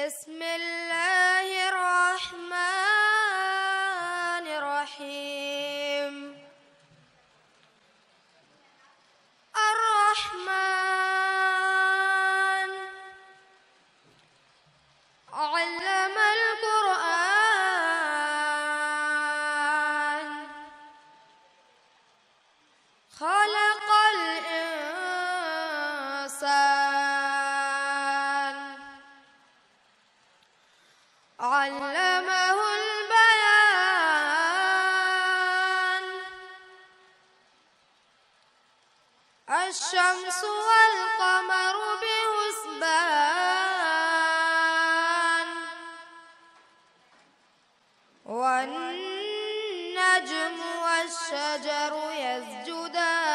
بسم الله الرحمن الرحيم. الرحمن علم القرآن خلق الإنسان علمه البيان. الشمس والقمر بحسبان والنجم والشجر يسجدان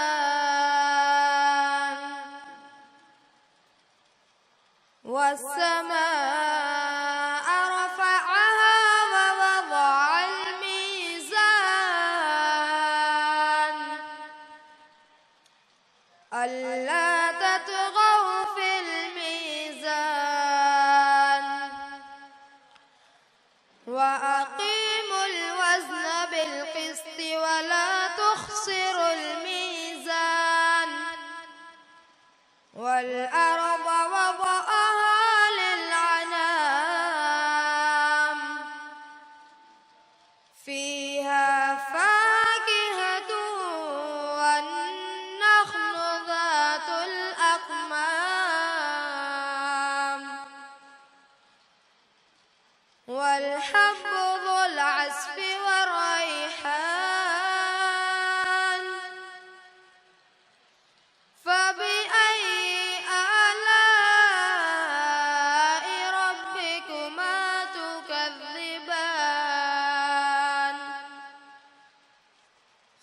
والسماء رفعها ووضع الميزان ألا تطغوا في الميزان وأقيموا الوزن بالقسط ولا تخسروا الميزان والأرض وضعها للأنام فيها فاكهة والنخل ذات الأكمام والحب ذو العصف والريحان. فبأي آلاء ربكما تكذبان.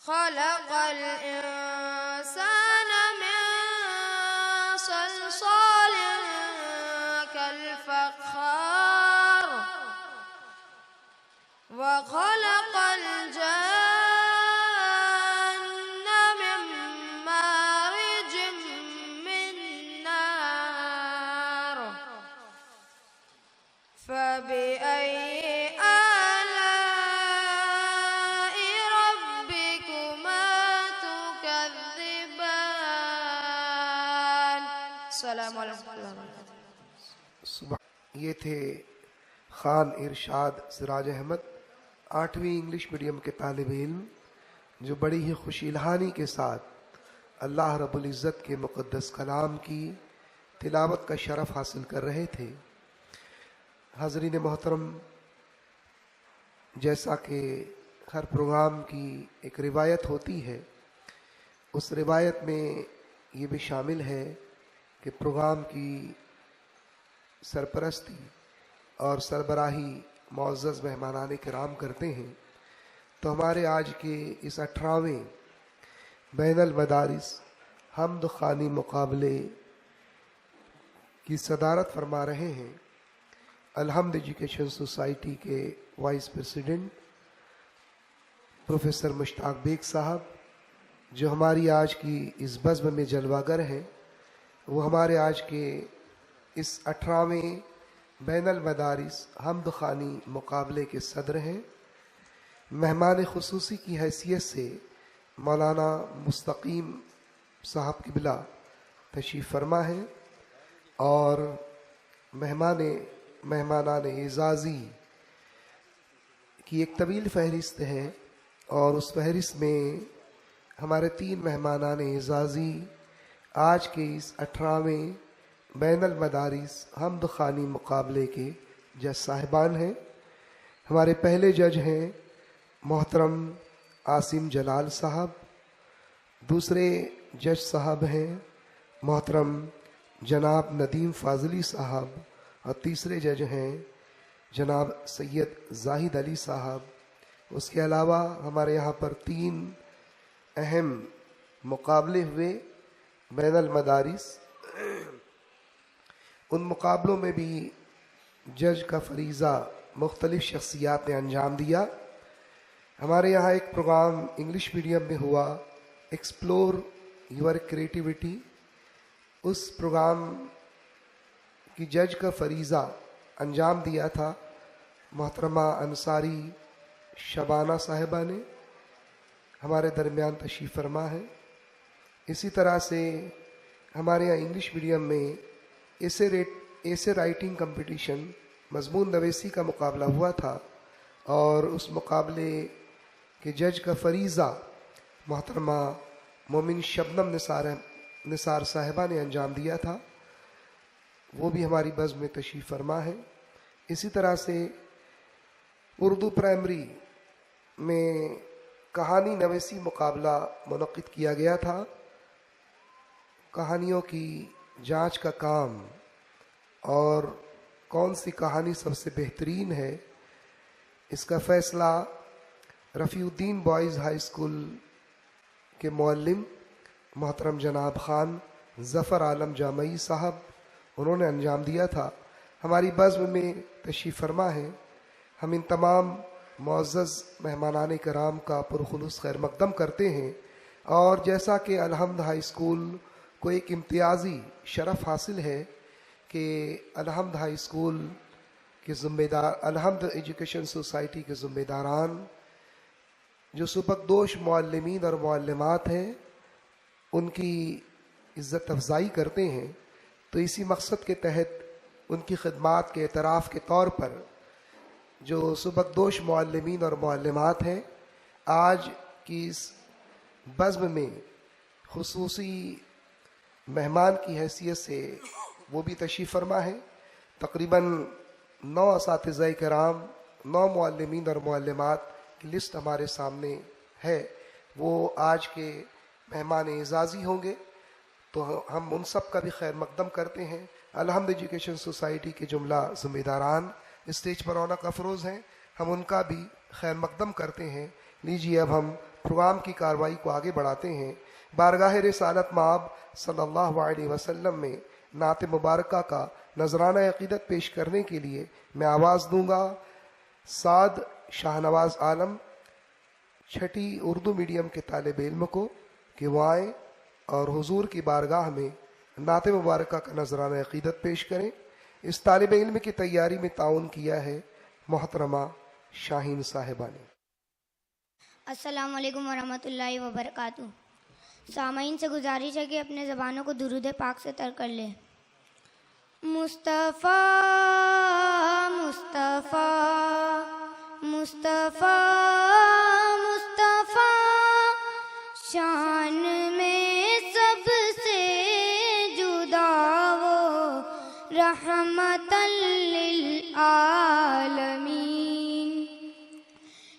خلق الإنسان من صلصال كالفخار وخلق الجن من مارج من نار. فبأي آلاء ربكما تكذبان. السلام علیکم. یہ تھے خان ارشاد سراج احمد، 8ویں انگلش میڈیم کے طالب علم، جو بڑی ہی خوش الحانی کے ساتھ اللہ رب العزت کے مقدس کلام کی تلاوت کا شرف حاصل کر رہے تھے. حاضرین محترم، جیسا کہ ہر پروگرام کی ایک روایت ہوتی ہے، اس روایت میں یہ بھی شامل ہے کہ پروگرام کی سرپرستی اور سربراہی معزز مہمانان کرام کرتے ہیں. تو ہمارے آج کے اس 18ویں بین المدارس حمد خوانی مقابلے کی صدارت فرما رہے ہیں الحمد ایجوکیشن سوسائٹی کے وائس پریزیڈنٹ پروفیسر مشتاق بیگ صاحب، جو ہماری آج کی اس بزم میں جلوہ گر ہیں. وہ ہمارے آج کے اس 18ویں بین المدارس حمد خوانی مقابلے کے صدر ہیں. مہمان خصوصی کی حیثیت سے مولانا مستقیم صاحب قبلہ تشریف فرما ہیں اور مہمانان اعزازی کی ایک طویل فہرست ہے، اور اس فہرست میں ہمارے 3 مہمانان اعزازی آج کے اس 18ویں بین المدارس حمد خوانی مقابلے کے جج صاحبان ہیں. ہمارے پہلے جج ہیں محترم عاصم جلال صاحب، دوسرے جج صاحب ہیں محترم جناب ندیم فاضلی صاحب، اور تیسرے جج ہیں جناب سید زاہد علی صاحب. اس کے علاوہ ہمارے یہاں پر 3 اہم مقابلے ہوئے بین المدارس. ان مقابلوں میں بھی جج کا فریضہ مختلف شخصیات نے انجام دیا. ہمارے یہاں ایک پروگرام انگلش میڈیم میں ہوا، ایکسپلور یور کریٹیوٹی. اس پروگرام کی جج کا فریضہ انجام دیا تھا محترمہ انصاری شبانہ صاحبہ نے، ہمارے درمیان تشریف فرما ہے۔ اسی طرح سے ہمارے یہاں انگلش میڈیم میں ایسے رائٹنگ کمپٹیشن مضمون نویسی کا مقابلہ ہوا تھا، اور اس مقابلے کے جج کا فریضہ محترمہ مومن شبنم نثار صاحبہ نے انجام دیا تھا، وہ بھی ہماری بزم میں تشریف فرما ہے۔ اسی طرح سے اردو پرائمری میں کہانی نویسی مقابلہ منعقد کیا گیا تھا۔ کہانیوں کی جانچ کا کام اور کون سی کہانی سب سے بہترین ہے، اس کا فیصلہ رفیع الدین بوائز ہائی اسکول کے معلم محترم جناب خان ظفر عالم جامعی صاحب انہوں نے انجام دیا تھا۔ ہماری بزم میں تشریف فرما ہے۔ ہم ان تمام معزز مہمانان کرام کا پرخلوص خیر مقدم کرتے ہیں، اور جیسا کہ الحمد ہائی اسکول کو ایک امتیازی شرف حاصل ہے کہ الحمد ہائی اسکول کے ذمہ دار، الحمد ایجوکیشن سوسائٹی کے ذمہ داران جو سبکدوش معلمین اور معلمات ہیں ان کی عزت افزائی کرتے ہیں، تو اسی مقصد کے تحت ان کی خدمات کے اعتراف کے طور پر جو سبکدوش معلمین اور معلمات ہیں، آج کی اس بزم میں خصوصی مہمان کی حیثیت سے وہ بھی تشریف فرما ہے۔ تقریباً 9 اساتذہ کرام، 9 معلمین اور معلمات کی لسٹ ہمارے سامنے ہے، وہ آج کے مہمان اعزازی ہوں گے، تو ہم ان سب کا بھی خیر مقدم کرتے ہیں۔ الحمد ایجوکیشن سوسائٹی کے جملہ ذمہ داران اسٹیج پر رونق افروز ہیں، ہم ان کا بھی خیر مقدم کرتے ہیں۔ لیجیے اب ہم پروگرام کی کارروائی کو آگے بڑھاتے ہیں۔ بارگاہ رسالت مآب صلی اللہ علیہ وسلم میں نعت مبارکہ کا نذرانہ عقیدت پیش کرنے کے لیے میں آواز دوں گا سعد شاہنواز عالم، چھٹی اردو میڈیم کے طالب علم کو کہ وہ آئیں اور حضور کی بارگاہ میں نعت مبارکہ کا نذرانہ عقیدت پیش کریں۔ اس طالب علم کی تیاری میں تعاون کیا ہے محترمہ شاہین صاحبہ نے۔ السلام علیکم ورحمۃ اللہ وبرکاتہ۔ سامعین سے گزارش ہے کہ اپنے زبانوں کو درود پاک سے تر کر لیں۔ مصطفیٰ مصطفیٰ مصطفیٰ مصطفیٰ، شان میں سب سے جدا وہ رحمت للعالمین،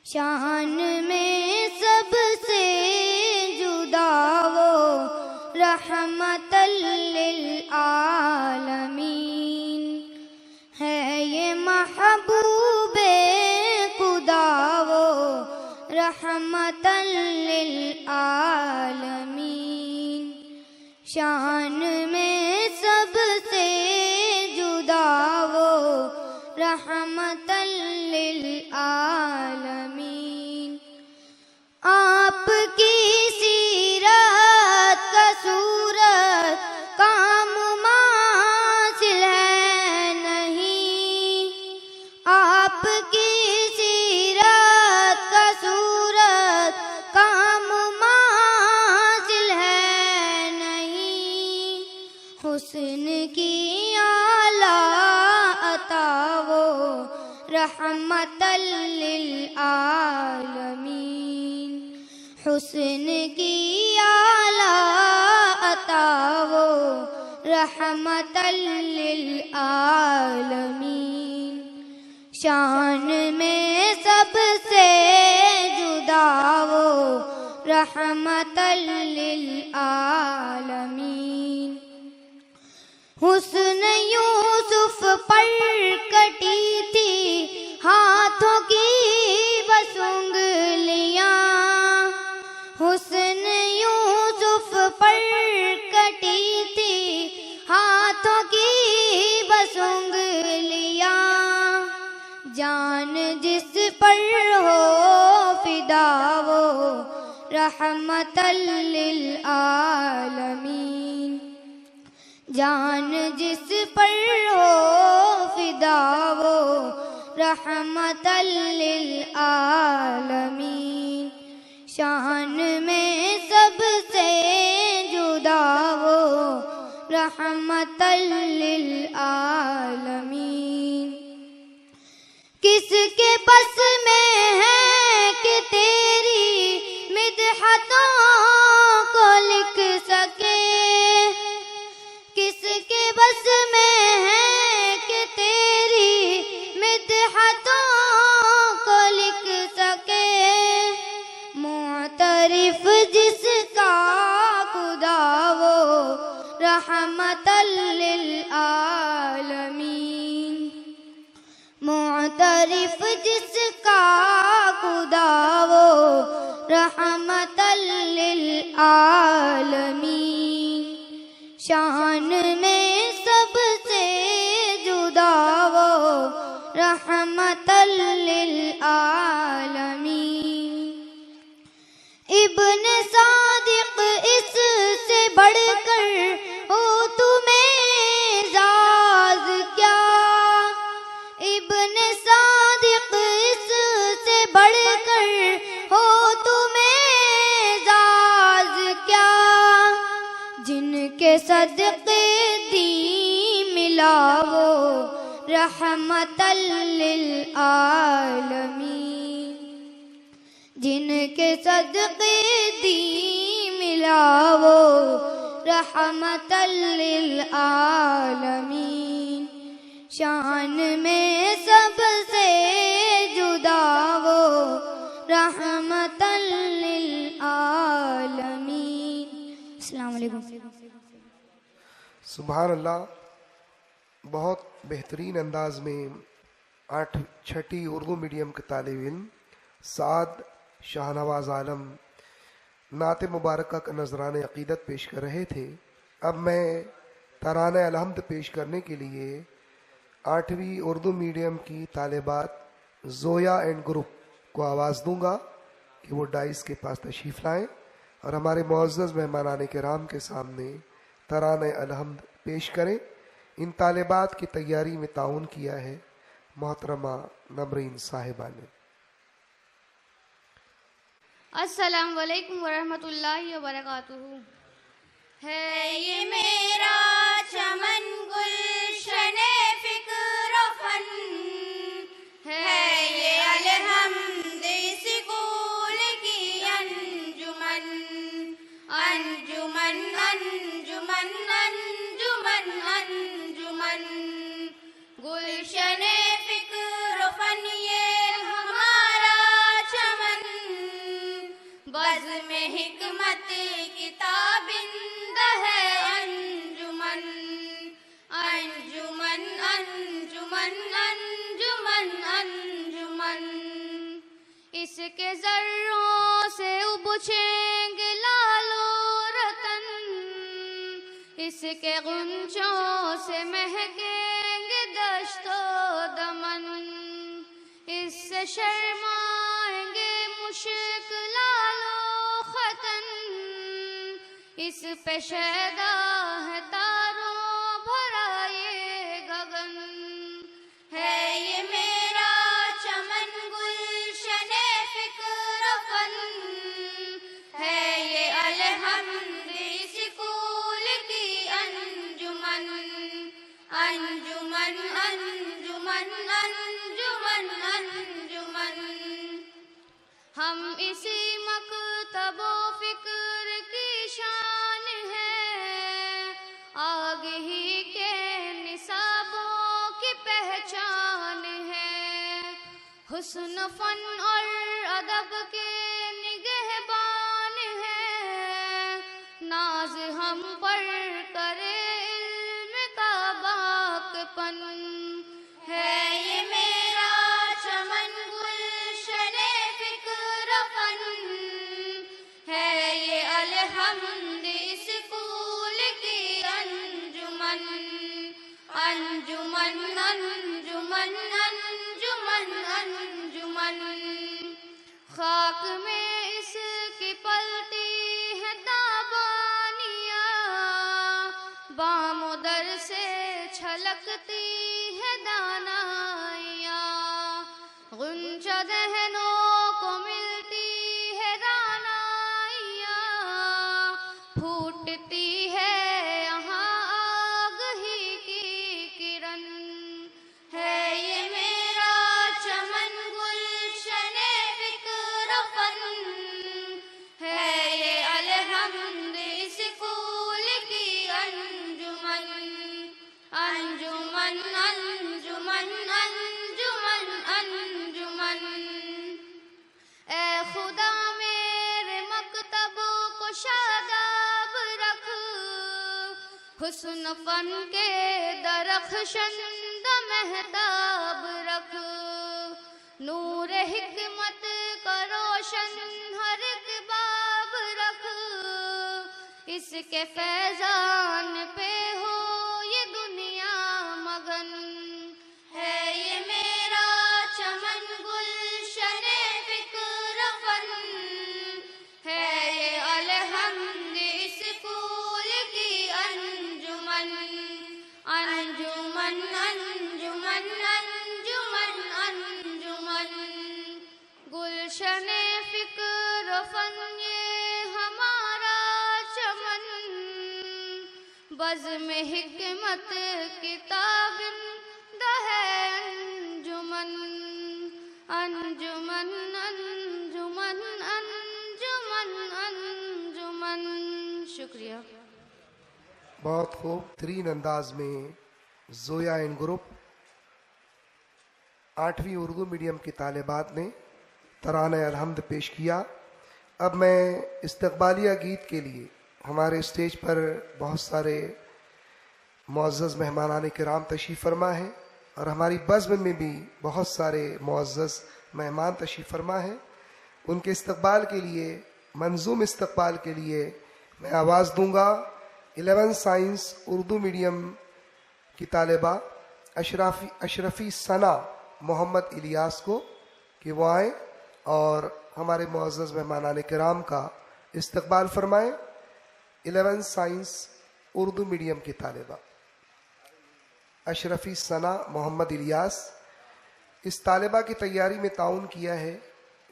شان میں سب سے جدا وہ رحمت للعالمین ہے، یہ محبوب خدا وہ رحمت للعالمین، شان میں سب سے جدا وہ رحمت للعالمین۔ آپ کی سیرت کا صورت کا مماثل ہے نہیں، آپ کی سیرت کا صورت کا مماثل ہے نہیں، حسن کی اعلیٰ عطا وہ رحمت للعالمین، حسن کی اعلیٰ عطا وہ رحمت للعالمین، شان میں سب سے جدا وہ رحمت للعالمین۔ حسن یوسف پر کٹی تھی ہاتھوں کی بس انگلیاں، حسن یوسف پر کٹی تھی ہاتھوں کی بس انگلیاں، جان جس پر ہو فدا وہ رحمت للعالمین، جان جس پر ہو فدا وہ رحمت للعالمین، شان میں سب سے جدا وہ رحمت للعالمین۔ کس کے بس میں ہے کہ تیری مدحتوں کو لکھ سکے، کس کے بس میں ہے کہ تیری مدحتوں کو لکھ سکے، معترف جس کا خدا وہ رحمت للعالمین، معترف جس کا خدا وہ رحمت للعالمین، شان میں سب سے جدا وہ رحمت للعالمین۔ ابن صادق اس سے بڑھ کر ہو تمہیں اعزاز کیا، ابن صادق اس سے بڑھ کر ہو تمہیں اعزاز کیا، جن کے صدقے دین ملا وہ رحمت للعالمین، جن کے صدقے دین ملا وہ رحمت للعالمین، شان میں سب سے جدا وہ رحمت للعالمین۔ السلام علیکم۔ سبحان اللہ، بہت بہترین انداز میں چھٹی اردو میڈیم کے طالب علم سعد شاہ نواز عالم نعت مبارکہ کا نذرانِ عقیدت پیش کر رہے تھے۔ اب میں ترانہ الحمد پیش کرنے کے لیے 8ویں اردو میڈیم کی طالبات زویا اینڈ گروپ کو آواز دوں گا کہ وہ ڈائس کے پاس تشریف لائیں اور ہمارے معزز مہمانان کرام کے سامنے ترانہ الحمد پیش کریں۔ ان طالبات کی تیاری میں تعاون کیا ہے محترمہ نمرین صاحبہ نے۔ السلام علیکم ورحمۃ اللہ وبرکاتہ۔ ہے یہ میرا چمن گلشن فکر و فن، ہے یہ الحمد اسکول کی انجمن، انجمن انجمن انجمن انجمن، گلشن فکر و فن یہ ہمارا چمن، بزم حکمت کتابند ہے انجمن، انجمن انجمن انجمن انجمن، اس کے ذروں سے ابچیں گے لال و رتن، اس کے غنچوں سے مہکیں گے دشت و دمن، اس سے شرمائیں گے مشک لال و ختن، اس پہ شیدا ہے تاروں بھرا یہ گگن، ہے یہ میرا چمن گلشن فکر و فن، ہے یہ الحمد اسکول کی انجمن، انجمن انجمن انجمن انجمن، ہم اسی مکتب و فکر کی شان ہے، آگ ہی کے نصابوں کی پہچان ہے، حسن فن اور ادب کے نگہبان ہے، ناز ہم پر کرے علم کا باقپن، ہے یہ میرا چمن گلشن فکر و فن، ہے یہ الحمد اسکول کی انجمن، انجمن انجمن انجمن انجمن، خاک میں اس کی پلتی ہے دابانیاں، بام و چھلکتی ہے دانائیاں، غنچہ دہنوں کو ملتی ہے دانائیاں، پھوٹتی ہے یہاں آگہی کی کرن، ہے یہ میرا چمن گلشن فکر و فن، ہے یہ الحمد اسکول کی انجمن، انجمن انجمن انجمن انجمن۔ اے خدا میرے مکتب کو شاداب رکھ، حسن فن کے درخشند مہتاب رکھ، نور حکمت کا روشن ہر ایک باب رکھ، اس کے فیضان پہ ہو یہ دنیا مگن، ہے یہ میرا چمن گلشن فکر و فن، ہے یہ الحمد اسکول کی انجمن، انجمن انجمن انجمن انجمن۔ گلشن فکر و فن یہ ہمارا چمن، بزم حکمت کتاب ہے انجمن، انجمن انجمن انجمن انجمن۔ شکریہ۔ بہت خوب ترین انداز میں زویا ان گروپ 8ویں اردو میڈیم کی طالبات نے ترانہ الحمد پیش کیا۔ اب میں استقبالیہ گیت کے لیے ہمارے اسٹیج پر بہت سارے معزز مہمانان کرام تشریف فرما ہیں، اور ہماری بزم میں بھی بہت سارے معزز مہمان تشریف فرما ہیں، ان کے استقبال کے لیے، منظوم استقبال کے لیے میں آواز دوں گا 11 سائنس اردو میڈیم کی طالبہ اشرفی ثنا محمد الیاس کو کہ وہ آئیں اور ہمارے معزز مہمانان کرام کا استقبال فرمائیں۔ 11 سائنس اردو میڈیم کی طالبہ اشرفی ثنا محمد الیاس، اس طالبہ کی تیاری میں تعاون کیا ہے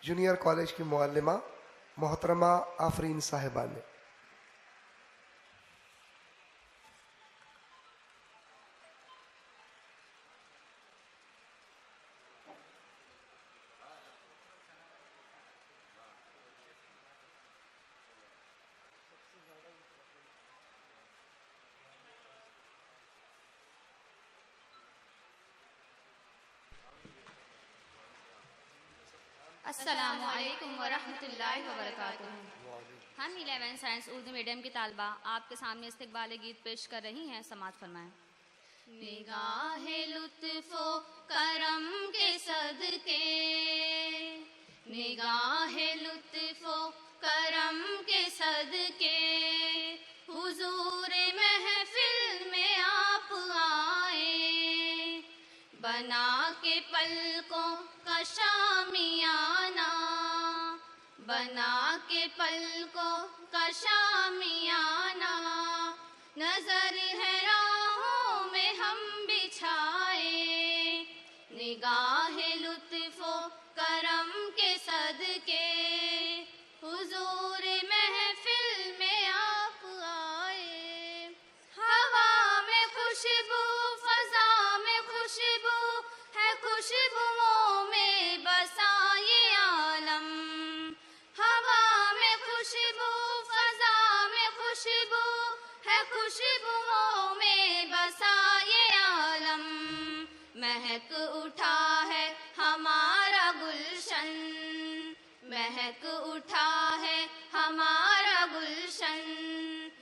جونیئر کالج کی معلمہ محترمہ آفرین صاحبہ نے۔ السلام علیکم ورحمۃ اللہ وبرکاتہ۔ ہم 11 سائنس اردو میڈیم کی طالبہ آپ کے سامنے استقبال گیت پیش کر رہی ہیں، سماعت فرمائیں۔ نگاہ لطف و کرم کے صدقے، نگاہ لطف و کرم کے صدقے، حضور محفل میں آپ آئے، بنا کے پلکوں کا شامیانہ، بنا کے پلکوں کا شامیانہ، نظر ہے راہوں میں ہم بچھائے، نگاہ لطف و کرم کے صدقے، حضور محفل میں آپ آئے، ہوا میں خوشبو فضا میں خوشبو ہے، خوشبوؤں میں بسا یہ عالم، ہوا میں خوشبو فضا میں خوشبو ہے، خوشبوؤں میں بسا یہ عالم، مہک اٹھا ہے ہمارا گلشن، مہک اٹھا ہے ہمارا گلشن،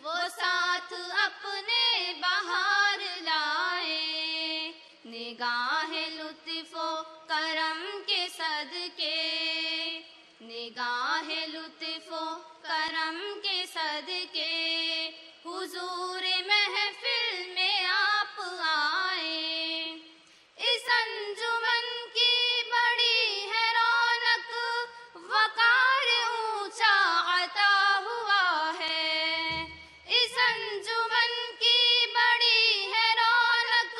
وہ ساتھ اپنے بہار لائے، نگاہ لطف و کرم کے صدقے، نگاہ لطف و کرم کے صدقے، حضور محفل میں آپ آئے، اس انجمن کی بڑی ہے رونق، وقار اونچا عطا ہوا ہے، اس انجمن کی بڑی ہے رونق،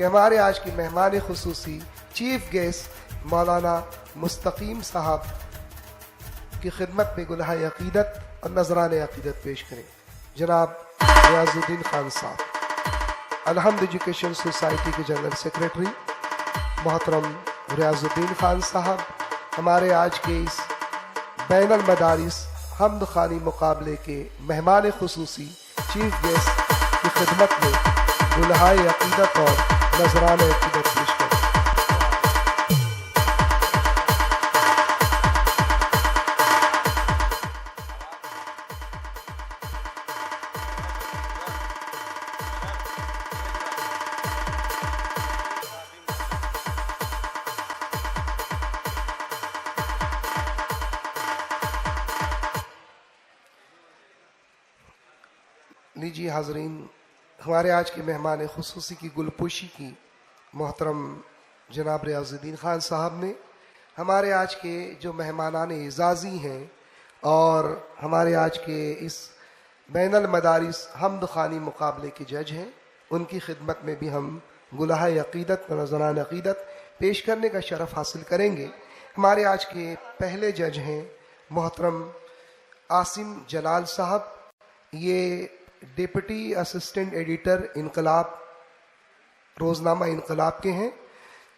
کہ ہمارے آج کے مہمان خصوصی چیف گیسٹ مولانا مستقیم صاحب کی خدمت میں گلہائے عقیدت اور نذران عقیدت پیش کریں. جناب ریاض الدین خان صاحب، الحمد ایجوکیشن سوسائٹی کے جنرل سیکریٹری محترم ریاض الدین خان صاحب ہمارے آج کے اس بین المدارس حمد خوانی مقابلے کے مہمان خصوصی چیف گیسٹ کی خدمت میں گلہائے عقیدت اور نذران عقیدت پیش کریں. لیجیے حاضرین، ہمارے آج کے مہمان خصوصی کی گلپوشی کی محترم جناب ریاض الدین خان صاحب نے. ہمارے آج کے جو مہمانان اعزازی ہیں اور ہمارے آج کے اس بین المدارس حمد خوانی مقابلے کے جج ہیں، ان کی خدمت میں بھی ہم گلہائے عقیدت و نذران عقیدت پیش کرنے کا شرف حاصل کریں گے. ہمارے آج کے پہلے جج ہیں محترم عاصم جلال صاحب. یہ ڈپٹی اسسٹنٹ ایڈیٹر انقلاب روزنامہ انقلاب کے ہیں.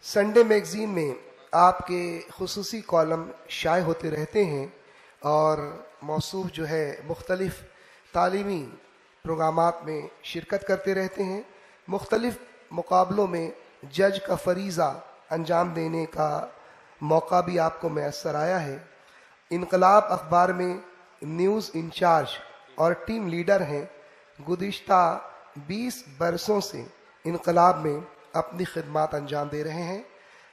سنڈے میگزین میں آپ کے خصوصی کالم شائع ہوتے رہتے ہیں اور موصوف جو ہے مختلف تعلیمی پروگرامات میں شرکت کرتے رہتے ہیں. مختلف مقابلوں میں جج کا فریضہ انجام دینے کا موقع بھی آپ کو میسر آیا ہے. انقلاب اخبار میں نیوز انچارج اور ٹیم لیڈر ہیں. گزشتہ 20 برسوں سے انقلاب میں اپنی خدمات انجام دے رہے ہیں.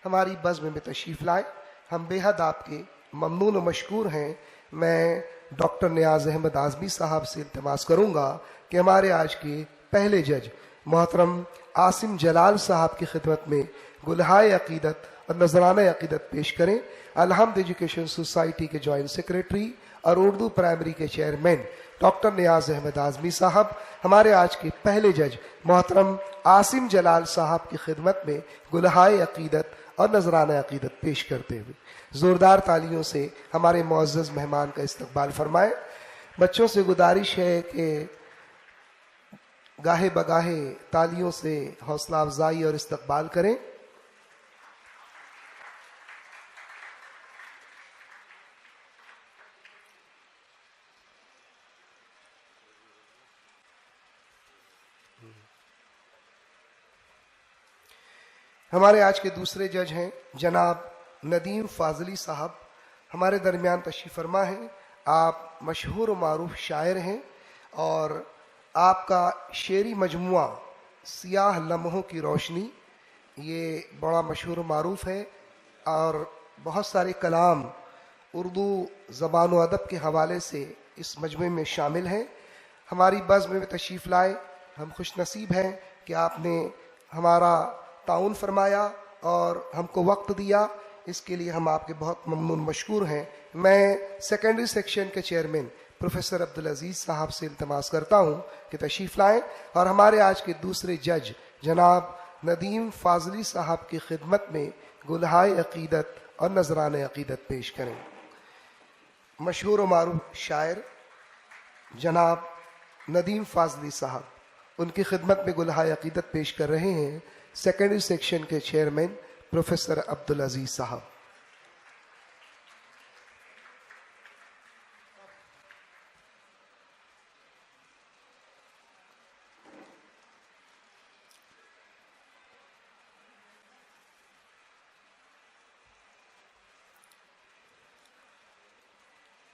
ہماری بزم میں تشریف لائے، ہم بے حد آپ کے ممنون و مشکور ہیں. میں ڈاکٹر نیاز احمد اعظمی صاحب سے التماس کروں گا کہ ہمارے آج کے پہلے جج محترم عاصم جلال صاحب کی خدمت میں گلہائے عقیدت اور نذرانہ عقیدت پیش کریں. الحمد ایجوکیشن سوسائٹی کے جوائنٹ سیکریٹری اور اردو پرائمری کے چیئرمین ڈاکٹر نیاز احمد اعظمی صاحب ہمارے آج کے پہلے جج محترم عاصم جلال صاحب کی خدمت میں گلہائے عقیدت اور نذرانہ عقیدت پیش کرتے ہوئے زوردار تالیوں سے ہمارے معزز مہمان کا استقبال فرمائیں. بچوں سے گزارش ہے کہ گاہے بگاہے تالیوں سے حوصلہ افزائی اور استقبال کریں. ہمارے آج کے دوسرے جج ہیں جناب ندیم فاضلی صاحب، ہمارے درمیان تشریف فرما ہیں. آپ مشہور و معروف شاعر ہیں اور آپ کا شعری مجموعہ سیاہ لمحوں کی روشنی یہ بڑا مشہور و معروف ہے اور بہت سارے کلام اردو زبان و ادب کے حوالے سے اس مجموعے میں شامل ہیں. ہماری بزم میں تشریف لائے، ہم خوش نصیب ہیں کہ آپ نے ہمارا تعاون فرمایا اور ہم کو وقت دیا. اس کے لیے ہم آپ کے بہت ممنون مشکور ہیں. میں سیکنڈری سیکشن کے چیئرمین پروفیسر عبدالعزیز صاحب سے التماس کرتا ہوں کہ تشریف لائیں اور ہمارے آج کے دوسرے جج جناب ندیم فاضلی صاحب کی خدمت میں گلہائے عقیدت اور نذران عقیدت پیش کریں. مشہور و معروف شاعر جناب ندیم فاضلی صاحب، ان کی خدمت میں گلہائے عقیدت پیش کر رہے ہیں سیکنڈری سیکشن کے چیئرمین پروفیسر عبدالعزیز صاحب.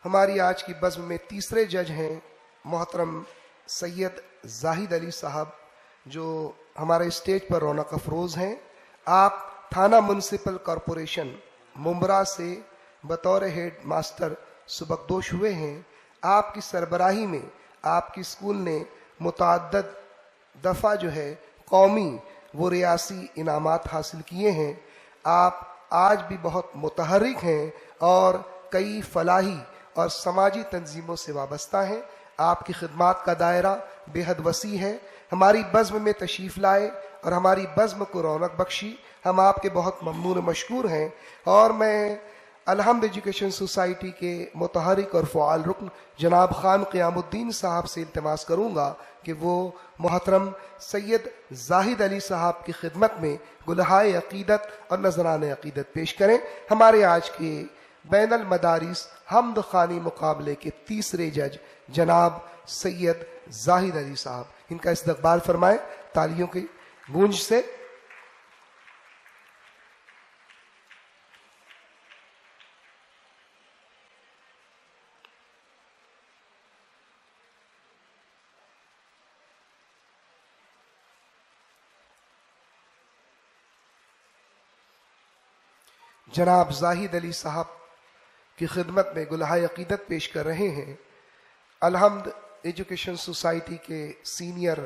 ہماری آج کی بزم میں تیسرے جج ہیں محترم سید زاہد علی صاحب، جو ہمارے اسٹیج پر رونق افروز ہیں. آپ تھانہ میونسپل کارپوریشن ممبرا سے بطور ہیڈ ماسٹر سبکدوش ہوئے ہیں. آپ کی سربراہی میں آپ کی اسکول نے متعدد دفعہ جو ہے قومی و ریاسی انعامات حاصل کیے ہیں. آپ آج بھی بہت متحرک ہیں اور کئی فلاحی اور سماجی تنظیموں سے وابستہ ہیں. آپ کی خدمات کا دائرہ بے حد وسیع ہے. ہماری بزم میں تشریف لائے اور ہماری بزم کو رونق بخشی. ہم آپ کے بہت ممنون و مشکور ہیں. اور میں الحمد ایجوکیشن سوسائٹی کے متحرک اور فعال رکن جناب خان قیام الدین صاحب سے التماس کروں گا کہ وہ محترم سید زاہد علی صاحب کی خدمت میں گلہائے عقیدت اور نذران عقیدت پیش کریں. ہمارے آج کے بین المدارس حمد خوانی مقابلے کے تیسرے جج جناب سید زاہد علی صاحب، ان کا استقبال فرمائیں تالیوں کی گونج سے. جناب زاہد علی صاحب کی خدمت میں گلہائے عقیدت پیش کر رہے ہیں الحمد ایجوکیشن سوسائٹی کے سینئر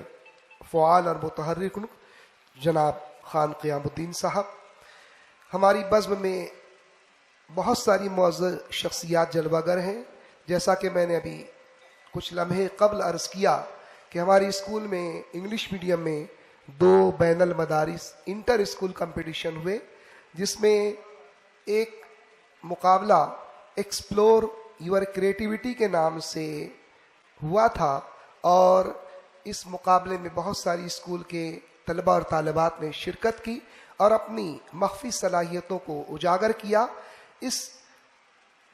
فعال اور متحرک رکن جناب خان قیام الدین صاحب. ہماری بزم میں بہت ساری معزز شخصیات جلوہ گر ہیں. جیسا کہ میں نے ابھی کچھ لمحے قبل عرض کیا کہ ہماری اسکول میں انگلش میڈیم میں 2 بین المدارس انٹر اسکول کمپٹیشن ہوئے، جس میں ایک مقابلہ ایکسپلور یور کریٹیوٹی کے نام سے ہوا تھا، اور اس مقابلے میں بہت ساری اسکول کے طلباء اور طالبات نے شرکت کی اور اپنی مخفی صلاحیتوں کو اجاگر کیا. اس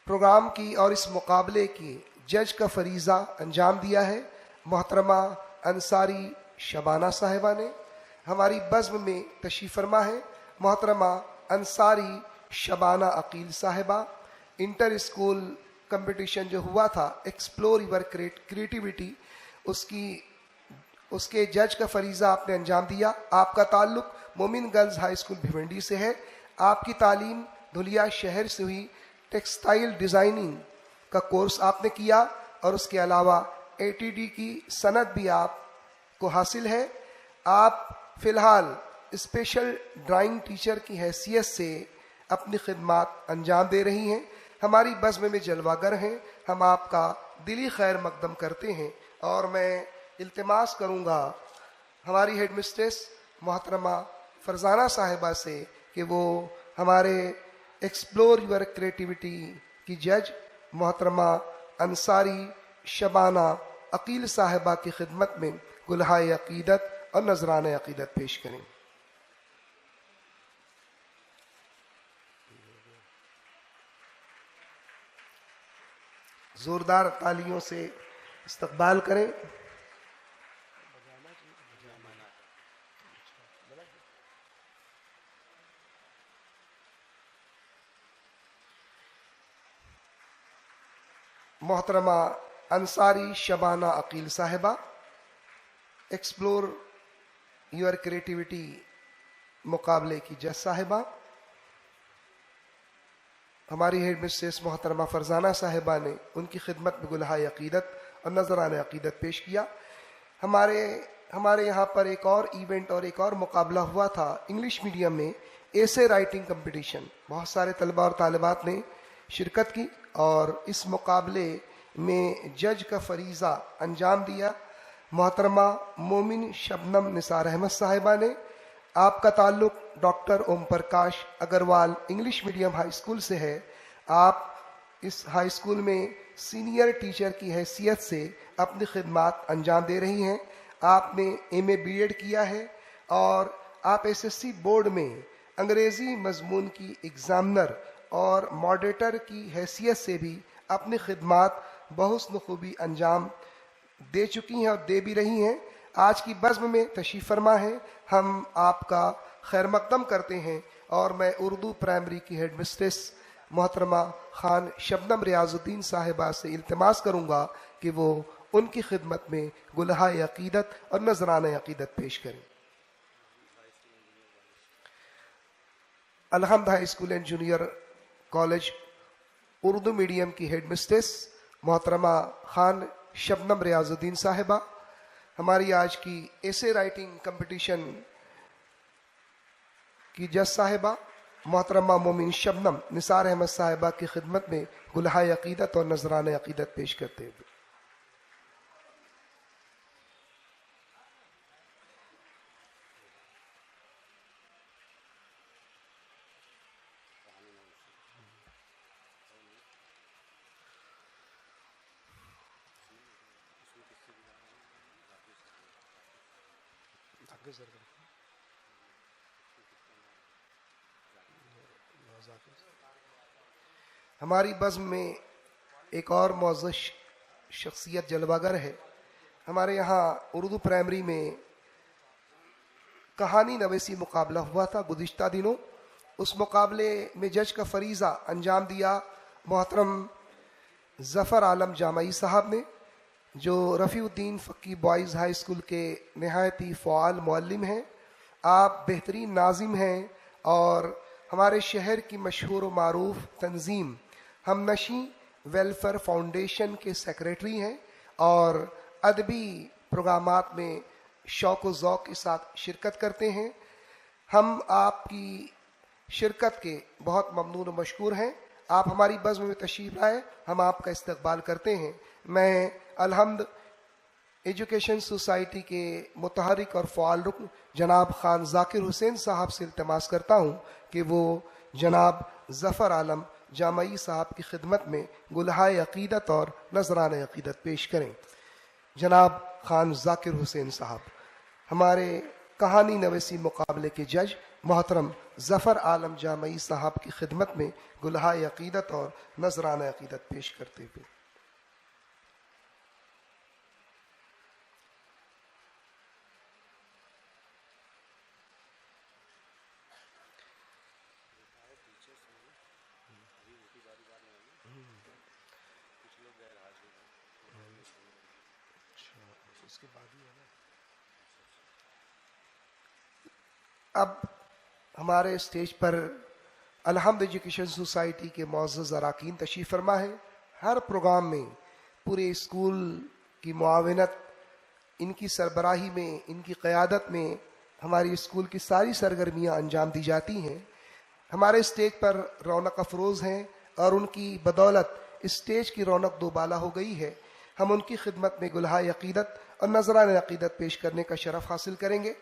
پروگرام کی اور اس مقابلے کی جج کا فریضہ انجام دیا ہے محترمہ انصاری شبانہ صاحبہ نے. ہماری بزم میں تشریف فرما ہے محترمہ انصاری شبانہ عقیل صاحبہ. انٹر اسکول کمپٹیشن جو ہوا تھا ایکسپلور یور کریٹیوٹی، اس کے جج کا فریضہ آپ نے انجام دیا. آپ کا تعلق مومن گرلز ہائی اسکول بھیونڈی سے ہے. آپ کی تعلیم دھلیا شہر سے ہوئی. ٹیکسٹائل ڈیزائننگ کا کورس آپ نے کیا اور اس کے علاوہ ATD کی سند بھی آپ کو حاصل ہے. آپ فی الحال اسپیشل ڈرائنگ ٹیچر کی حیثیت سے اپنی خدمات انجام دے رہی ہیں. ہماری بزم میں جلوہ گر ہیں. ہم آپ کا دلی خیر مقدم کرتے ہیں اور میں التماس کروں گا ہماری ہیڈ مسٹریس محترمہ فرزانہ صاحبہ سے کہ وہ ہمارے ایکسپلور یور کریٹیوٹی کی جج محترمہ انصاری شبانہ عقیل صاحبہ کی خدمت میں گلہائے عقیدت اور نذران عقیدت پیش کریں. زوردار تالیوں سے استقبال کریں. محترمہ انصاری شبانہ عقیل صاحبہ، ایکسپلور یور کریٹیوٹی مقابلے کی جج صاحبہ. ہماری ہیڈ مسٹریس محترمہ فرزانہ صاحبہ نے ان کی خدمت میں گلہائے عقیدت اور نذران عقیدت پیش کیا. ہمارے یہاں پر ایک اور ایونٹ اور ایک اور مقابلہ ہوا تھا انگلش میڈیم میں، ایسے رائٹنگ کمپٹیشن. بہت سارے طلباء اور طالبات نے شرکت کی اور اس مقابلے میں جج کا فریضہ انجام دیا محترمہ مومن شبنم نثار احمد صاحبہ نے. آپ کا تعلق doctor Om Prakash Agarwal English medium high school سے ہے. آپ اس ہائی اسکول میں سینئر ٹیچر کی حیثیت سے اپنی خدمات انجام دے رہی ہیں. آپ نے MA BEd کیا ہے اور آپ SSC بورڈ میں انگریزی مضمون کی ایگزامنر اور ماڈریٹر کی حیثیت سے بھی اپنی خدمات بحسن خوبی انجام دے چکی ہیں اور دے بھی رہی ہیں. آج کی بزم میں تشریف فرما ہے. ہم آپ کا خیر مقدم کرتے ہیں اور میں اردو پرائمری کی ہیڈ مسٹریس محترمہ خان شبنم ریاض الدین صاحبہ سے التماس کروں گا کہ وہ ان کی خدمت میں گلہائے عقیدت اور نذران عقیدت پیش کریں. الحمد high school and junior college Urdu medium کی ہیڈ مسٹریس محترمہ خان شبنم ریاض الدین صاحبہ. ہماری آج کی ایسے رائٹنگ کمپٹیشن کی جج صاحبہ محترمہ مومن شبنم نثار احمد صاحبہ کی خدمت میں گلہائے عقیدت اور نذران عقیدت پیش کرتے ہیں. ہماری بزم میں ایک اور معزز شخصیت جلوہ گر ہے. ہمارے یہاں اردو پرائمری میں کہانی نویسی مقابلہ ہوا تھا گزشتہ دنوں. اس مقابلے میں جج کا فریضہ انجام دیا محترم ظفر عالم جامعی صاحب نے، جو رفیع الدین فقی بوائز ہائی اسکول کے نہایت ہی فعال معلم ہیں. آپ بہترین ناظم ہیں اور ہمارے شہر کی مشہور و معروف تنظیم ہم نشیں ویلفیئر فاؤنڈیشن کے سیکریٹری ہیں اور ادبی پروگرامات میں شوق و ذوق کے ساتھ شرکت کرتے ہیں. ہم آپ کی شرکت کے بہت ممنون و مشکور ہیں. آپ ہماری بزم میں تشریف لائے، ہم آپ کا استقبال کرتے ہیں. میں الحمد ایجوکیشن سوسائٹی کے متحرک اور فعال رکن جناب خان ذاکر حسین صاحب سے التماس کرتا ہوں کہ وہ جناب ظفر عالم جامعی صاحب کی خدمت میں گلہائے عقیدت اور نذران عقیدت پیش کریں. جناب خان ذاکر حسین صاحب ہمارے کہانی نویسی مقابلے کے جج محترم ظفر عالم جامعی صاحب کی خدمت میں گلہائے عقیدت اور نذران عقیدت پیش کرتے ہوئے. اب ہمارے اسٹیج پر الحمد ایجوکیشن سوسائٹی کے معزز اراکین تشریف فرما ہے. ہر پروگرام میں پورے اسکول کی معاونت، ان کی سربراہی میں، ان کی قیادت میں ہماری اسکول کی ساری سرگرمیاں انجام دی جاتی ہیں. ہمارے اسٹیج پر رونق افروز ہیں اور ان کی بدولت اسٹیج کی رونق دوبالا ہو گئی ہے. ہم ان کی خدمت میں گلہائے عقیدت اور نذران عقیدت پیش کرنے کا شرف حاصل کریں گے.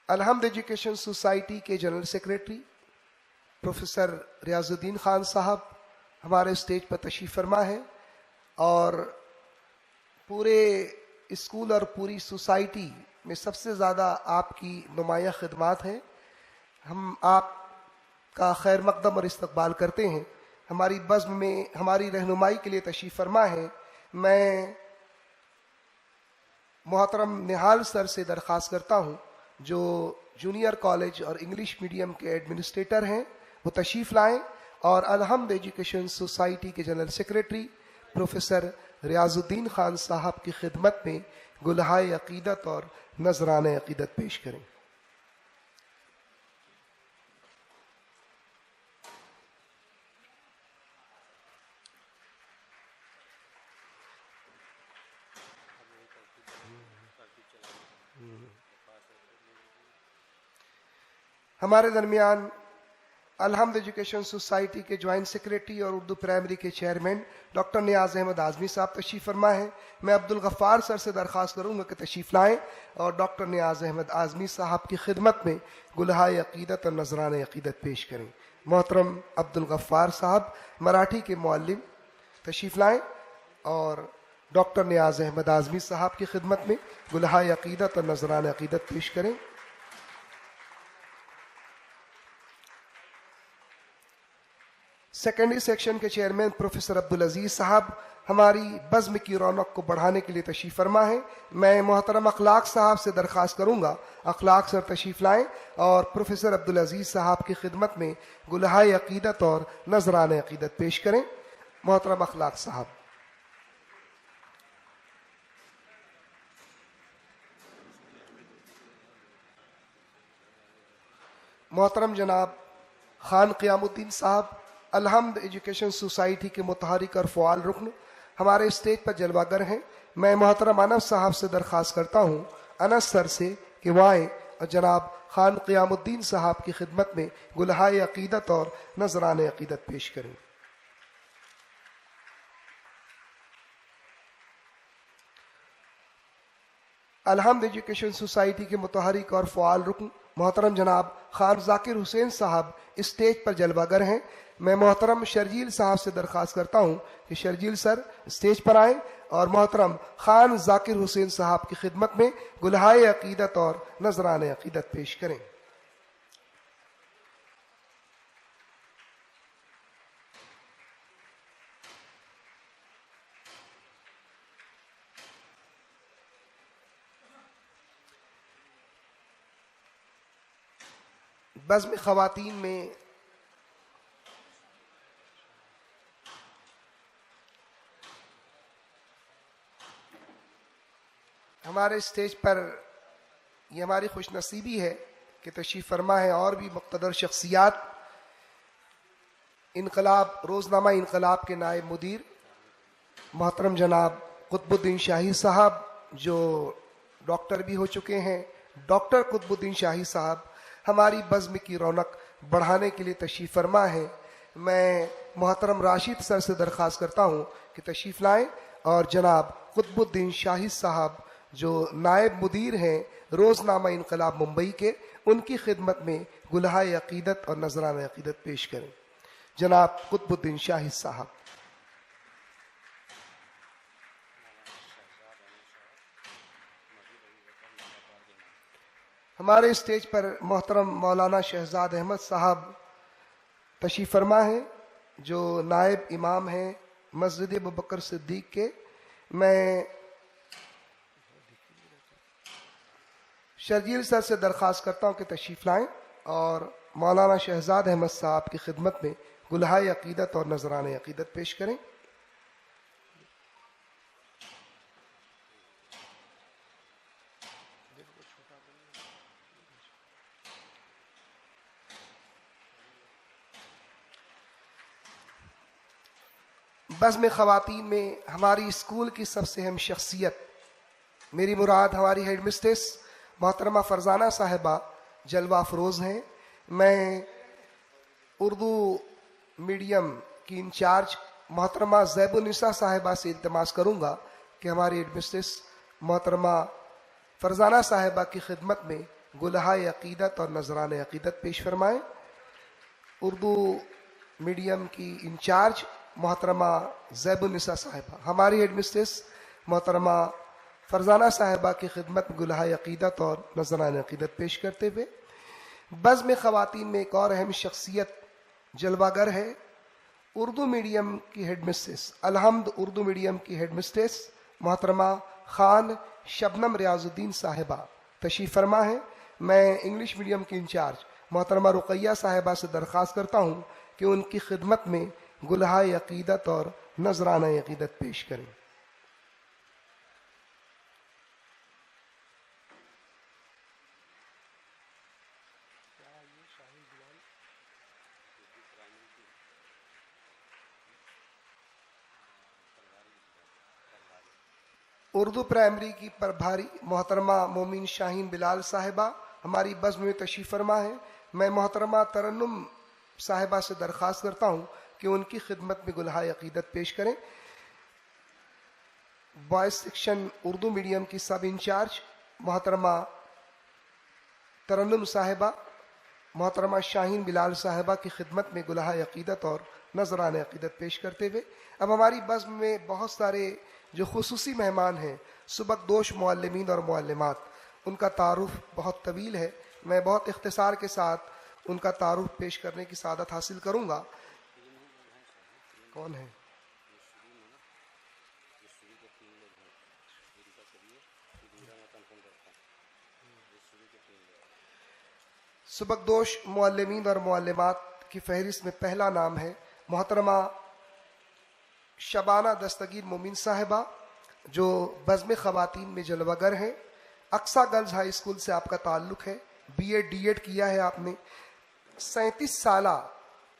الحمد ایجوکیشن سوسائٹی کے جنرل سیکریٹری پروفیسر ریاض الدین خان صاحب ہمارے اسٹیج پر تشریف فرما ہے اور پورے اسکول اور پوری سوسائٹی میں سب سے زیادہ آپ کی نمایاں خدمات ہیں. ہم آپ کا خیر مقدم اور استقبال کرتے ہیں. ہماری بزم میں ہماری رہنمائی کے لیے تشریف فرما ہے. میں محترم نہال سر سے درخواست کرتا ہوں جو جونیئر کالج اور انگلش میڈیم کے ایڈمنسٹریٹر ہیں وہ تشریف لائیں اور الحمد ایجوکیشن سوسائٹی کے جنرل سیکریٹری پروفیسر ریاض الدین خان صاحب کی خدمت میں گلہائے عقیدت اور نذران عقیدت پیش کریں. ہمارے درمیان الحمد ایجوکیشن سوسائٹی کے جوائنٹ سیکریٹری اور اردو پرائمری کے چیئرمین ڈاکٹر نیاز احمد اعظمی صاحب تشریف فرما ہیں. میں عبدالغفار سر سے درخواست کروں گا کہ تشریف لائیں اور ڈاکٹر نیاز احمد اعظمی صاحب کی خدمت میں گلہائے عقیدت اور نذران عقیدت پیش کریں. محترم عبدالغفار صاحب مراٹھی کے معلم تشریف لائیں اور ڈاکٹر نیاز احمد اعظمی صاحب کی خدمت میں گلہائے عقیدت اور نذران عقیدت پیش کریں. سیکنڈری سیکشن کے چیئرمین پروفیسر عبدالعزیز صاحب ہماری بزم کی رونق کو بڑھانے کے لیے تشریف فرما ہے. میں محترم اخلاق صاحب سے درخواست کروں گا اخلاق سر تشریف لائیں اور پروفیسر عبدالعزیز صاحب کی خدمت میں گلہائے عقیدت اور نذران عقیدت پیش کریں. محترم اخلاق صاحب. محترم جناب خان قیام الدین صاحب الحمد ایجوکیشن سوسائٹی کے متحرک اور فعال رکن ہمارے اسٹیج پر جلوہ گر ہیں. میں محترم انس صاحب سے درخواست کرتا ہوں انس سر سے کہ وہ آئیں اور جناب خان قیام الدین صاحب کی خدمت میں گلہائے عقیدت اور نذران عقیدت پیش کریں. الحمد ایجوکیشن سوسائٹی کے متحرک اور فعال رکن محترم جناب خان ذاکر حسین صاحب اسٹیج پر جلوہ گر ہیں. میں محترم شرجیل صاحب سے درخواست کرتا ہوں کہ شرجیل سر اسٹیج پر آئیں اور محترم خان ذاکر حسین صاحب کی خدمت میں گلہائے عقیدت اور نذرانہ عقیدت پیش کریں۔ بزم خواتین میں ہمارے اسٹیج پر یہ ہماری خوش نصیبی ہے کہ تشریف فرما ہے اور بھی مقتدر شخصیات، انقلاب روزنامہ انقلاب کے نائب مدیر محترم جناب قطب الدین شاہی صاحب جو ڈاکٹر بھی ہو چکے ہیں، ڈاکٹر قطب الدین شاہی صاحب ہماری بزم کی رونق بڑھانے کے لیے تشریف فرما ہے۔ میں محترم راشد سر سے درخواست کرتا ہوں کہ تشریف لائیں اور جناب قطب الدین شاہی صاحب جو نائب مدیر ہیں روزنامہ انقلاب ممبئی کے، ان کی خدمت میں گلہائے عقیدت اور نذرانہ عقیدت پیش کریں۔ جناب قطب الدین شاہی صاحب۔ ہمارے اسٹیج پر محترم مولانا شہزاد احمد صاحب تشریف فرما ہیں جو نائب امام ہیں مسجد ابوبکر صدیق کے۔ میں شرجیل سر سے درخواست کرتا ہوں کہ تشریف لائیں اور مولانا شہزاد احمد صاحب کی خدمت میں گلہائے عقیدت اور نذرانہ عقیدت پیش کریں۔ بزم خواتین میں ہماری اسکول کی سب سے اہم شخصیت، میری مراد ہماری ہیڈ مسٹریس محترمہ فرزانہ صاحبہ جلوہ افروز ہیں۔ میں اردو میڈیم کی انچارج محترمہ زیب النساء صاحبہ سے التماس کروں گا کہ ہماری ہیڈ مسٹریس محترمہ فرزانہ صاحبہ کی خدمت میں گلہائے عقیدت اور نذرانہ عقیدت پیش فرمائیں۔ اردو میڈیم کی انچارج محترمہ زیب النساء صاحبہ ہماری ہیڈ مسٹریس محترمہ فرزانہ صاحبہ کی خدمت میں گلہائے عقیدت اور نذرانہ عقیدت پیش کرتے ہوئے بزم خواتین میں ایک اور اہم شخصیت جلوہ گر ہے، اردو میڈیم کی ہیڈ مسٹریس الحمد اردو میڈیم کی ہیڈ مسٹریس محترمہ خان شبنم ریاض الدین صاحبہ تشریف فرما ہے۔ میں انگلش میڈیم کی انچارج محترمہ رقیہ صاحبہ سے درخواست کرتا ہوں کہ ان کی خدمت میں گلہائے عقیدت اور نذرانہ عقیدت پیش کریں۔ اردو پرائمری کی پربھاری محترمہ مومن شاہین بلال صاحبہ ہماری بزم میں تشریف فرما ہے۔ میں محترمہ ترنم صاحبہ سے درخواست کرتا ہوں کہ ان کی خدمت میں گلہائے عقیدت پیش کریں۔ بوائز سیکشن اردو میڈیم کی سب انچارج محترمہ ترنم صاحبہ محترمہ شاہین بلال صاحبہ کی خدمت میں گلہائے عقیدت اور نذرانہ عقیدت پیش کرتے ہوئے اب ہماری بزم میں بہت سارے جو خصوصی مہمان ہیں سبکدوش معلمین اور معلمات، ان کا تعارف بہت طویل ہے، میں بہت اختصار کے ساتھ ان کا تعارف پیش کرنے کی سعادت حاصل کروں گا۔ کون ہے؟ سبکدوش معلمین اور معلمات کی فہرست میں پہلا نام ہے محترمہ شبانہ دستگیر مومن صاحبہ جو بزم خواتین میں جلوہ گر ہیں۔ اقصی گرلز ہائی اسکول سے آپ کا تعلق ہے، بی ایڈ ڈی ایڈ کیا ہے آپ نے، 37 سالہ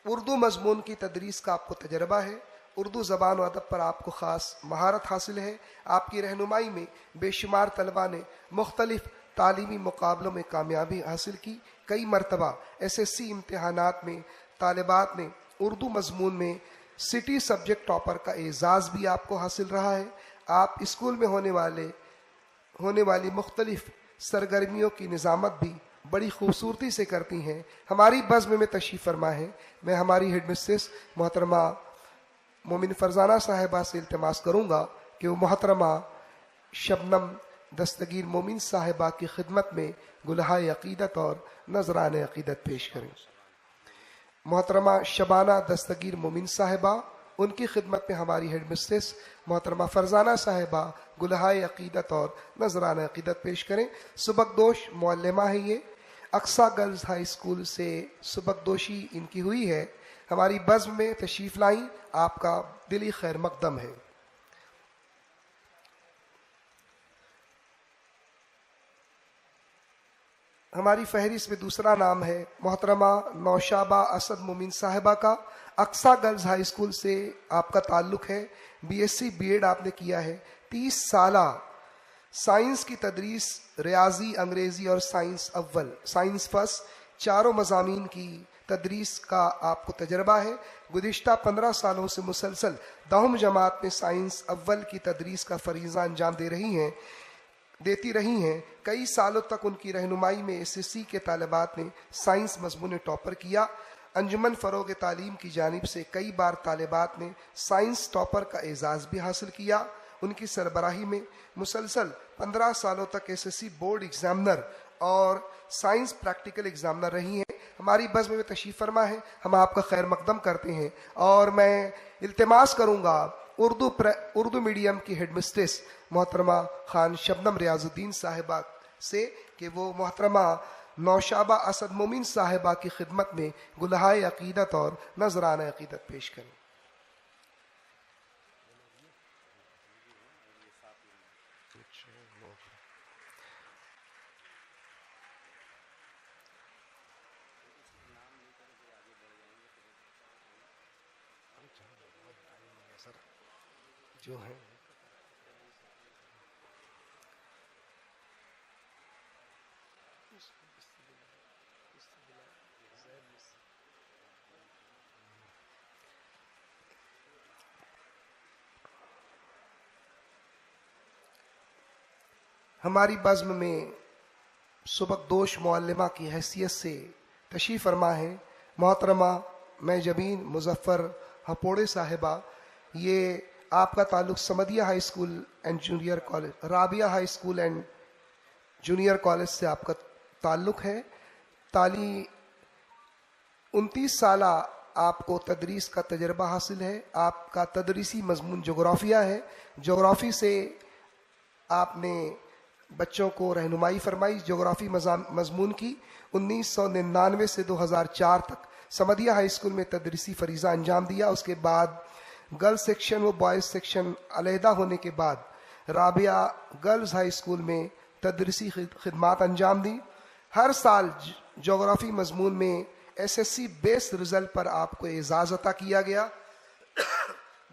اردو مضمون کی تدریس کا آپ کو تجربہ ہے، اردو زبان و ادب پر آپ کو خاص مہارت حاصل ہے۔ آپ کی رہنمائی میں بے شمار طلباء نے مختلف تعلیمی مقابلوں میں کامیابی حاصل کی۔ کئی مرتبہ ایس ایس سی امتحانات میں طالبات نے اردو مضمون میں سٹی سبجیکٹ ٹاپر کا اعزاز بھی آپ کو حاصل رہا ہے۔ آپ اسکول میں ہونے والی مختلف سرگرمیوں کی نظامت بھی بڑی خوبصورتی سے کرتی ہیں۔ ہماری بزم میں تشریف فرما ہے۔ میں ہماری ہیڈ مسٹریس محترمہ مومن فرزانہ صاحبہ سے التماس کروں گا کہ وہ محترمہ شبنم دستگیر مومن صاحبہ کی خدمت میں گلہائے عقیدت اور نذران عقیدت پیش کریں۔ محترمہ شبانہ دستگیر مومن صاحبہ، ان کی خدمت میں ہماری ہیڈ مسٹریس محترمہ فرزانہ صاحبہ گلہائے عقیدت اور نذران عقیدت پیش کریں۔ سبکدوش معلمہ ہے، یہ اقصی گرلز ہائی اسکول سے سبکدوشی ان کی ہوئی ہے۔ ہماری بزم میں تشریف لائیں، آپ کا دلی خیر مقدم ہے۔ ہماری فہرست میں دوسرا نام ہے محترمہ نوشابہ اسد مومن صاحبہ کا۔ اقصی گرلز ہائی اسکول سے آپ کا تعلق ہے، BSc B.Ed آپ نے کیا ہے۔ 30 سالہ سائنس کی تدریس، ریاضی، انگریزی اور سائنس اول، سائنس فرسٹ، چاروں مضامین کی تدریس کا آپ کو تجربہ ہے۔ گزشتہ 15 سالوں سے مسلسل 10ویں جماعت میں سائنس اول کی تدریس کا فریضہ انجام دیتی رہی ہیں۔ کئی سالوں تک ان کی رہنمائی میں SSC کے طالبات نے سائنس مضمون ٹاپر کیا۔ انجمن فروغ تعلیم کی جانب سے کئی بار طالبات نے سائنس ٹاپر کا اعزاز بھی حاصل کیا۔ ان کی سربراہی میں مسلسل 15 سالوں تک SSC بورڈ ایگزامنر اور سائنس پریکٹیکل ایگزامنر رہی ہیں۔ ہماری بزم میں تشریف فرما ہے، ہم آپ کا خیر مقدم کرتے ہیں، اور میں التماس کروں گا اردو میڈیم کی ہیڈ مسٹریس محترمہ خان شبنم ریاض الدین صاحبہ سے کہ وہ محترمہ نوشابہ اسد مومن صاحبہ کی خدمت میں گلہائے عقیدت اور نذران عقیدت پیش کریں۔ جو ہے ہماری بزم میں سبکدوش معلمہ کی حیثیت سے تشریف فرما ہے محترمہ میں جبین مظفر ہپوڑے صاحبہ۔ یہ آپ کا تعلق Samdiya high school and junior college, Rabia high school and junior college سے آپ کا تعلق ہے۔ 29 سالہ آپ کو تدریس کا تجربہ حاصل ہے۔ آپ کا تدریسی مضمون جغرافیہ ہے۔ جغرافی سے آپ نے بچوں کو رہنمائی فرمائی جغرافی مضمون کی۔ 1999 سے 2004 تک سمدیہ ہائی اسکول میں تدریسی فریضہ انجام دیا۔ اس کے بعد گرلز سیکشن و بوائز سیکشن علیحدہ ہونے کے بعد رابعہ گرلز ہائی اسکول میں تدریسی خدمات انجام دی۔ ہر سال جغرافی مضمون میں SSC بیس رزلٹ پر آپ کو اعزاز عطا کیا گیا۔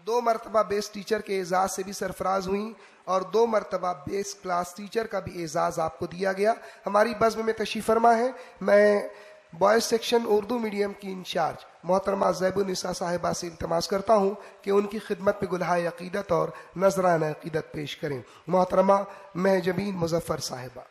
2 مرتبہ بیس ٹیچر کے اعزاز سے بھی سرفراز ہوئیں اور 2 مرتبہ بیس کلاس ٹیچر کا بھی اعزاز آپ کو دیا گیا۔ ہماری بزم میں تشریف فرما ہے، میں بوائز سیکشن اردو میڈیم کی انچارج محترمہ زیب النساء صاحبہ سے التماس کرتا ہوں کہ ان کی خدمت میں گلہائے عقیدت اور نذران عقیدت پیش کریں۔ محترمہ مہجبین مظفر صاحبہ۔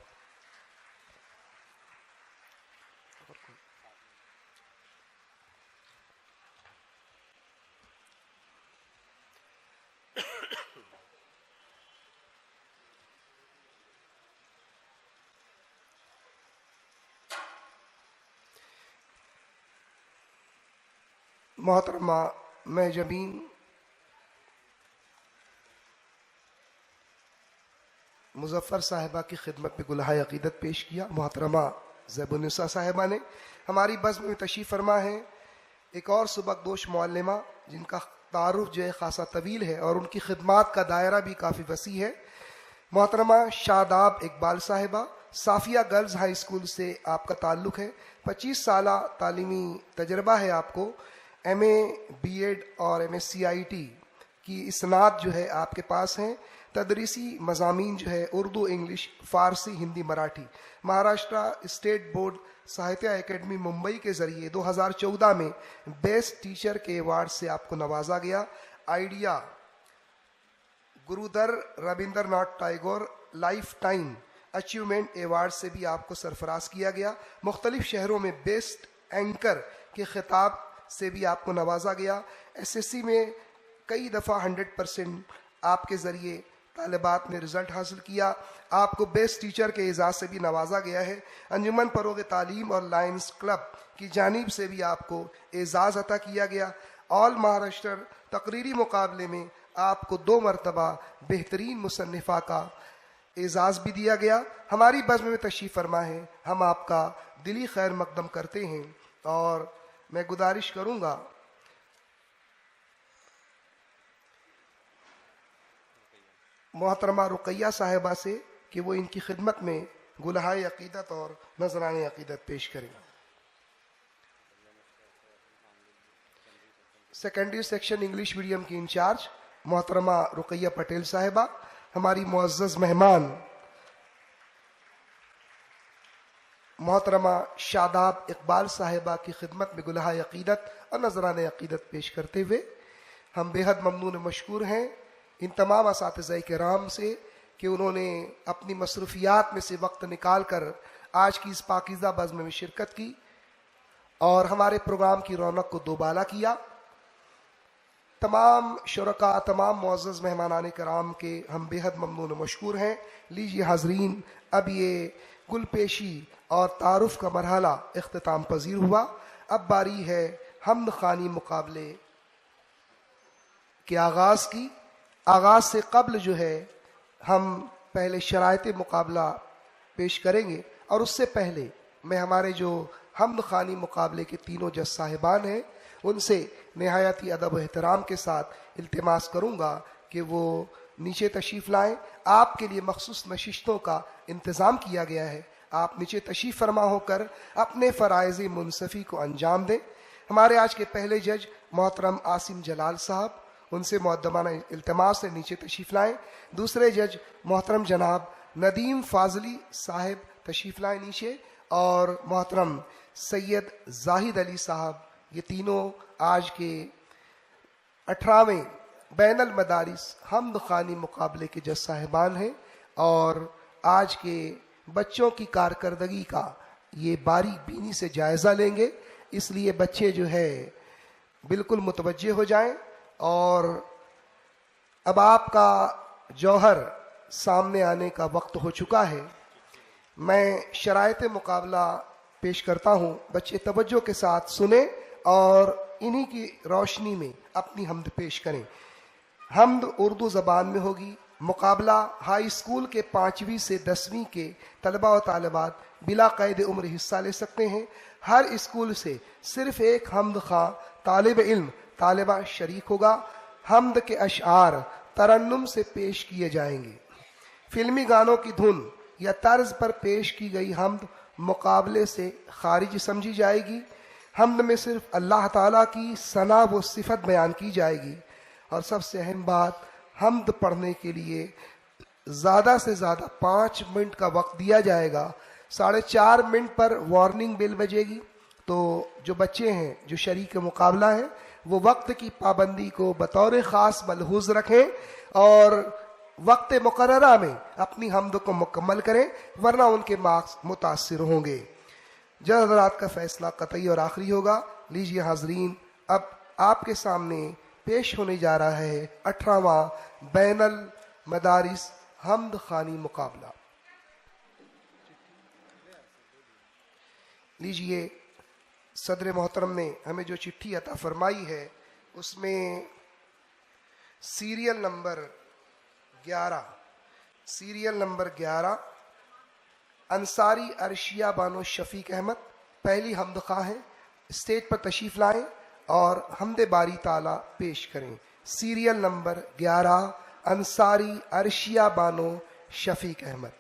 محترمہ مہجبین مظفر صاحبہ کی خدمت میں گلہائے عقیدت پیش کیا۔ محترمہ زیب النساء صاحبہ نے ہماری بزم میں تشریف فرما ہے ایک اور سبکدوش معلمہ جن کا تعارف جو ہے خاصا طویل ہے اور ان کی خدمات کا دائرہ بھی کافی وسیع ہے۔ محترمہ شاداب اقبال صاحبہ، صافیہ گرلز ہائی اسکول سے آپ کا تعلق ہے۔ 25 سالہ تعلیمی تجربہ ہے آپ کو۔ MA B.Ed اور MSc کی اسناد جو ہے آپ کے پاس ہیں۔ تدریسی مضامین جو ہے Urdu, English, Farsi, Hindi, Marathi. Maharashtra state board Sahitya Akademi Mumbai کے ذریعے 2014 میں بیسٹ ٹیچر کے ایوارڈ سے آپ کو نوازا گیا۔ Idea Gurudev Rabindranath Tagore lifetime achievement award سے بھی آپ کو سرفراز کیا گیا۔ مختلف شہروں میں بیسٹ اینکر کے خطاب سے بھی آپ کو نوازا گیا۔ SSC میں کئی دفعہ 100% آپ کے ذریعے طالبات نے رزلٹ حاصل کیا. آپ کو بیسٹ ٹیچر کے اعزاز سے بھی نوازا گیا ہے. انجمن فروغ تعلیم اور لائنز کلب کی جانب سے بھی آپ کو اعزاز عطا کیا گیا. آل مہاراشٹر تقریری مقابلے میں آپ کو 2 مرتبہ بہترین مصنفہ کا اعزاز بھی دیا گیا. ہماری بزم میں تشریف فرما ہے. ہم آپ کا دلی خیر مقدم کرتے ہیں اور میں گزارش کروں گا محترمہ رقیہ صاحبہ سے کہ وہ ان کی خدمت میں گلہائے عقیدت اور نذرانِ عقیدت پیش کریں. سیکنڈری سیکشن انگلش میڈیم کی انچارج محترمہ رقیہ پٹیل صاحبہ، ہماری معزز مہمان محترمہ شاداب اقبال صاحبہ کی خدمت میں گلہائے عقیدت اور نذرانِ عقیدت پیش کرتے ہوئے ہم بے حد ممنون و مشکور ہیں ان تمام اساتذہ کرام سے کہ انہوں نے اپنی مصروفیات میں سے وقت نکال کر آج کی اس پاکیزہ بزم میں شرکت کی اور ہمارے پروگرام کی رونق کو دوبالا کیا. تمام شرکاء، تمام معزز مہمانان کرام کے ہم بے حد ممنون و مشکور ہیں. لیجیے حاضرین، اب یہ گل پیشی اور تعارف کا مرحلہ اختتام پذیر ہوا. اب باری ہے حمد خوانی مقابلے کے آغاز کی. آغاز سے قبل جو ہے ہم پہلے شرائط مقابلہ پیش کریں گے اور اس سے پہلے میں ہمارے جو حمد خوانی مقابلے کے تینوں جج صاحبان ہیں ان سے نہایت ادب و احترام کے ساتھ التماس کروں گا کہ وہ نیچے تشریف لائیں. آپ کے لیے مخصوص نشستوں کا انتظام کیا گیا ہے. آپ نیچے تشریف فرما ہو کر اپنے فرائض منصفی کو انجام دیں. ہمارے آج کے پہلے جج محترم عاصم جلال صاحب، ان سے مؤدبانہ التماس سے نیچے تشریف لائیں. دوسرے جج محترم جناب ندیم فاضلی صاحب تشریف لائیں نیچے، اور محترم سید زاہد علی صاحب. یہ تینوں آج کے 18ویں بین المدارس حمد خوانی مقابلے کے جج صاحبان ہیں اور آج کے بچوں کی کارکردگی کا یہ باریک بینی سے جائزہ لیں گے. اس لیے بچے جو ہے بالکل متوجہ ہو جائیں اور اب آپ کا جوہر سامنے آنے کا وقت ہو چکا ہے. میں شرائط مقابلہ پیش کرتا ہوں. بچے توجہ کے ساتھ سنیں اور انہی کی روشنی میں اپنی حمد پیش کریں. حمد اردو زبان میں ہوگی. مقابلہ ہائی اسکول کے 5ویں سے 10ویں کے طلبہ و طالبات بلا قید عمر حصہ لے سکتے ہیں. ہر اسکول سے صرف ایک حمد خواں طالب علم طالبہ شریک ہوگا. حمد کے اشعار ترنم سے پیش کیے جائیں گے. فلمی گانوں کی دھن یا طرز پر پیش کی گئی حمد مقابلے سے خارج سمجھی جائے گی. حمد میں صرف اللہ تعالیٰ کی ثنا و صفت بیان کی جائے گی. اور سب سے اہم بات، حمد پڑھنے کے لیے زیادہ سے زیادہ 5 منٹ کا وقت دیا جائے گا. 4.5 منٹ پر وارننگ بیل بجے گی. تو جو بچے ہیں جو شریک مقابلہ ہیں وہ وقت کی پابندی کو بطور خاص ملحوظ رکھیں اور وقت مقررہ میں اپنی حمد کو مکمل کریں، ورنہ ان کے مارکس متاثر ہوں گے. جج حضرات کا فیصلہ قطعی اور آخری ہوگا. لیجیے حاضرین، اب آپ کے سامنے پیش ہونے جا رہا ہے 18واں بین المدارس حمد خوانی مقابلہ. لیجیے، صدر محترم نے ہمیں جو چٹھی عطا فرمائی ہے اس میں سیریل نمبر 11 انصاری عرشیہ بانو شفیق احمد پہلی حمد خواہ ہیں. اسٹیج پر تشریف لائیں اور حمد باری تعالی پیش کریں. سیریل نمبر 11 انصاری عرشیہ بانو شفیق احمد.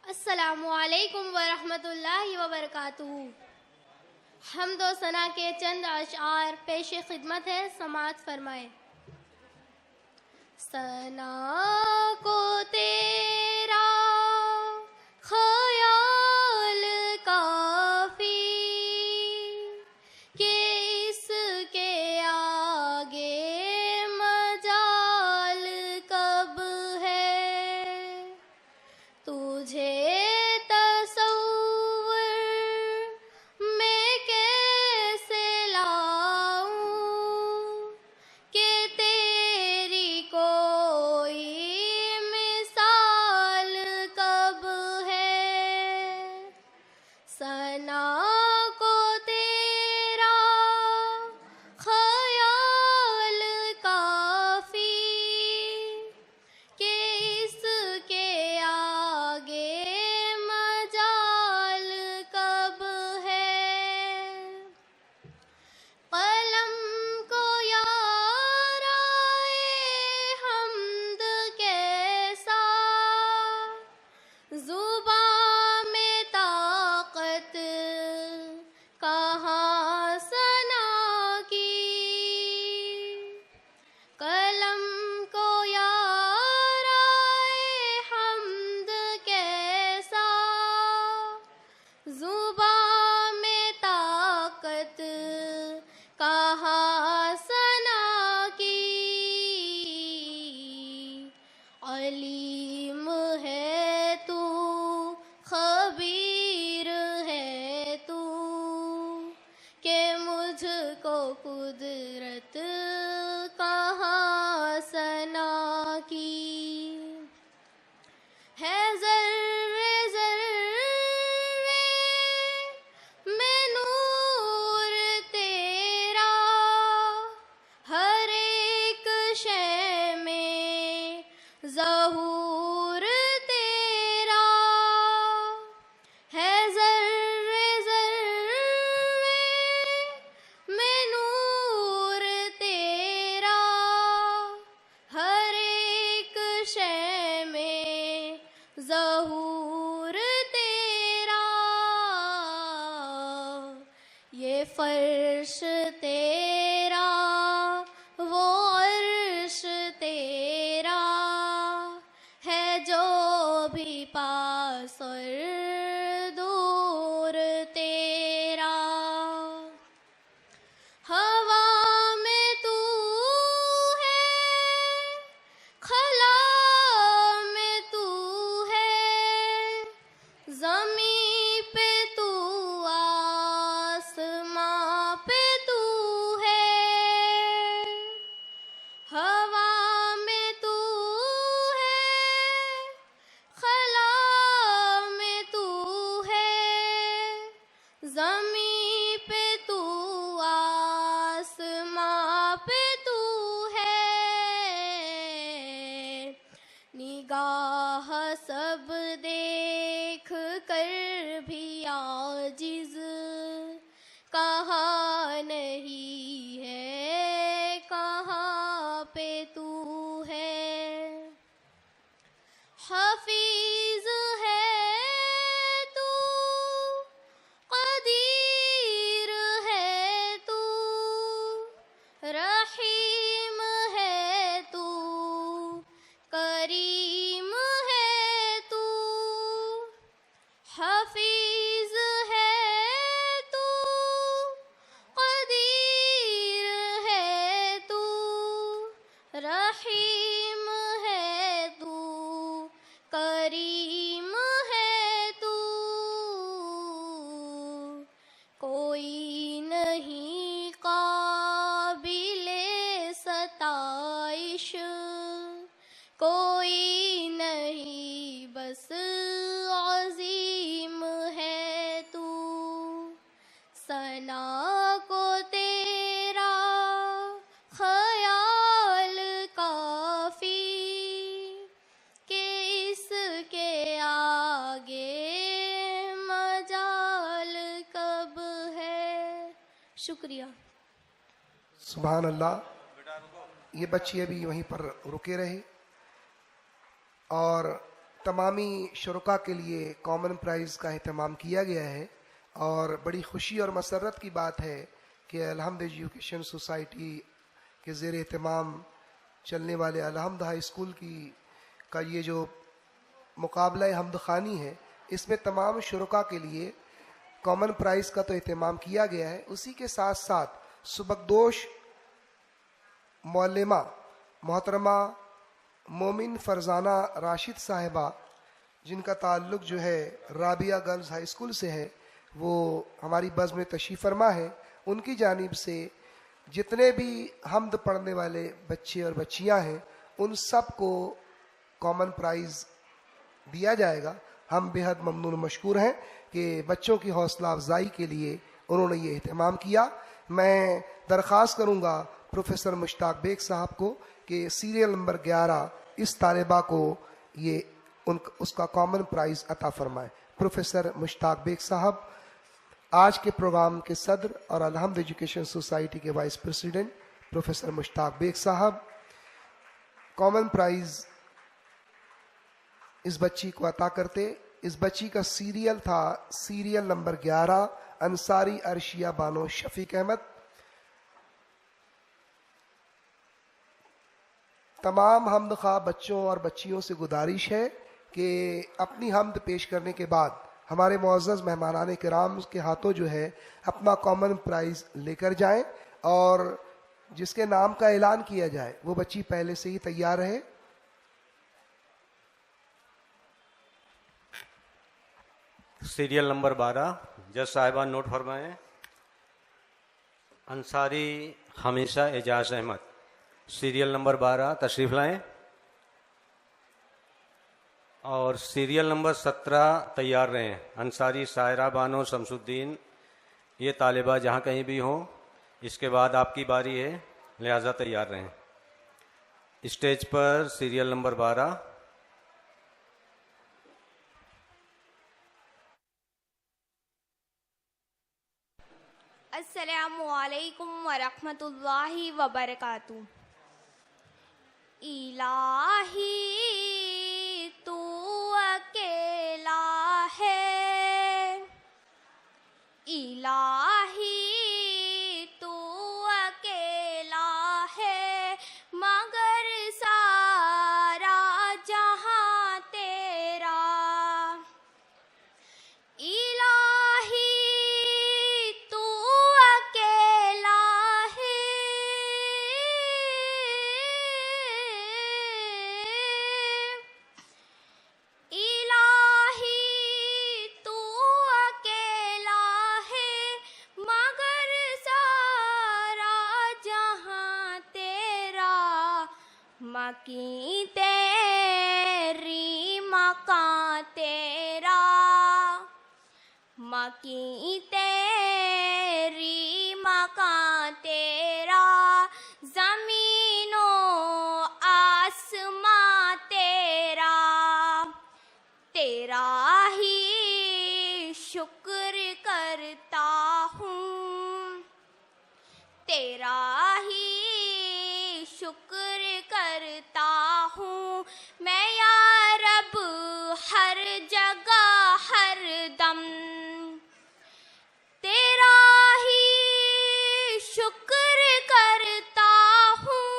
السلام علیکم ورحمۃ اللہ وبرکاتہ. حمد و ثنا کے چند اشعار پیش خدمت ہے، سماعت فرمائے۔ ثنا کو تیرا خیال کافی کہ اس کے آگے مجال کب ہے، تجھے تصور میں کیسے لاؤں کہ تیری کوئی مثال کب ہے، ثنا کو تیرا خیال کافی کہ اس کے آگے مجال کب ہے، قلم کو یار آئے حمد کیسا، زباں میں طاقت کہاں ثنا کی، قلم کو یار آئے حمد کیسا، زباں میں طاقت کہاں ثنا کی، علیم ہے تو خبیر ہے تو کہ مجھ کو قدرت کہاں ثنا کی، ہے ذرے ذرے میں نور تیرا، ہر ایک شے میں ظہور تیرا، ہے ذرے ذرے میں نور تیرا، ہر ایک شے میں ظہور تیرا، یہ فرش تیرا وہ عرش تیرا ہے، جو بھی پاس اور دور تیرا، ہوا میں تو ہے، خلا میں تو ہے، زمین پہ تو آسماں پہ تو ہے، ہوا میں تو ہے، خلا میں تو ہے، زمین پہ تو آسماں پہ تو ہے، نگاہ سب دیکھ کر بھی عاجز کہاں نہیں ہے، کہاں پہ تو ہے، حفیظ ہے تو قدیر ہے تو رحیم ہے تو کریم ہے تو، حفیظ ہے تو قدیر ہے تو رحیم ہے تو کریم ہے تو، کوئی نہیں قابل ستائش، کوئی نہیں بس عظیم ہے تو، ثنا کو تیرا خیال کافی کہ اس کے آگے مجال کب ہے۔ شکریہ۔ سبحان اللہ۔ یہ بچے ابھی وہیں پر رکے رہے اور تمامی شرکا کے لیے کامن پرائز کا اہتمام کیا گیا ہے۔ اور بڑی خوشی اور مسرت کی بات ہے کہ الحمد ایجوکیشن سوسائٹی کے زیر اہتمام چلنے والے الحمد ہائی اسکول کا یہ جو مقابلہ حمد خوانی ہے، اس میں تمام شرکاء کے لیے کامن پرائز کا تو اہتمام کیا گیا ہے، اسی کے ساتھ ساتھ سبکدوش معلمہ محترمہ مومن فرزانہ راشد صاحبہ، جن کا تعلق جو ہے رابعہ گرلز ہائی اسکول سے ہے، وہ ہماری بزم میں تشریف فرما ہے. ان کی جانب سے جتنے بھی حمد پڑھنے والے بچے اور بچیاں ہیں ان سب کو کامن پرائز دیا جائے گا. ہم بے حد ممنون و مشکور ہیں کہ بچوں کی حوصلہ افزائی کے لیے انہوں نے یہ اہتمام کیا. میں درخواست کروں گا پروفیسر مشتاق بیگ صاحب کو کہ سیریل نمبر 11 اس طالبہ کو اس کا کامن پرائز عطا فرمائے. پروفیسر مشتاق بیگ صاحب آج کے پروگرام کے صدر اور الحمد ایجوکیشن سوسائٹی کے وائس پریزیڈنٹ پروفیسر مشتاق بیگ صاحب کامن پرائز اس بچی کو عطا کرتے. اس بچی کا سیریل تھا سیریل نمبر 11 انصاری عرشیہ بانو شفیق احمد. تمام حمد خواہ بچوں اور بچیوں سے گزارش ہے کہ اپنی حمد پیش کرنے کے بعد ہمارے معزز مہمانان کرام کے ہاتھوں جو ہے اپنا کامن پرائز لے کر جائیں، اور جس کے نام کا اعلان کیا جائے وہ بچی پہلے سے ہی تیار رہے. سیریل نمبر 12 جج صاحبہ نوٹ فرمائیں. انصاری ہمیشہ اعجاز احمد سیریل نمبر 12 تشریف لائیں. اور سیریل نمبر 17 تیار رہیں. انصاری سائرہ بانو شمس الدین، یہ طالبہ جہاں کہیں بھی ہوں اس کے بعد آپ کی باری ہے، لہذا تیار رہیں. اسٹیج پر سیریل نمبر 12. السلام علیکم ورحمۃ اللہ وبرکاتہ. الہی تو اکیلا ہے، الہی تو اکیلا ہے، مگر سارا جہاں تیرا. الہی تو اکیلا ہے، الہی تو اکیلا ہے، مگر سارا جہاں تیرا. مکی تیری مکان تیرا، مکی تیری مکان تیرا، زمین و آسمان تیرا. تیرا ہی شکر کرتا ہوں، تیرا ہی شکر کرتا ہوں میں یا رب ہر جگہ ہر دم. تیرا ہی شکر کرتا ہوں،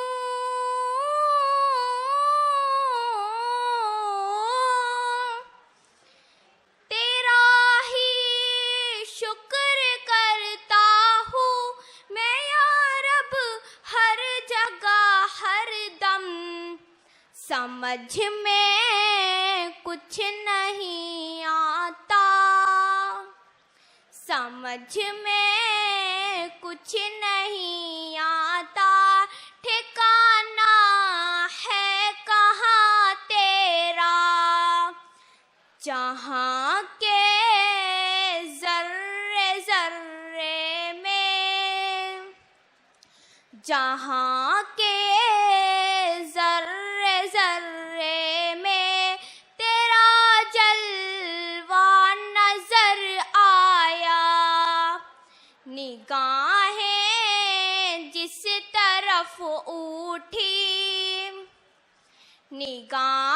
تیرا ہی شکر کرتا ہوں میں یا رب ہر جگہ ہر دم. سمجھ میں کچھ نہیں آتا، سمجھ میں کچھ نہیں آتا، ٹھکانہ ہے کہاں تیرا. جہاں کے ذرے ذرے میں، جہاں کے ذرے ذرے میں تیرا جلوہ نظر آیا. نگاہیں جس طرف اٹھی، نگاہ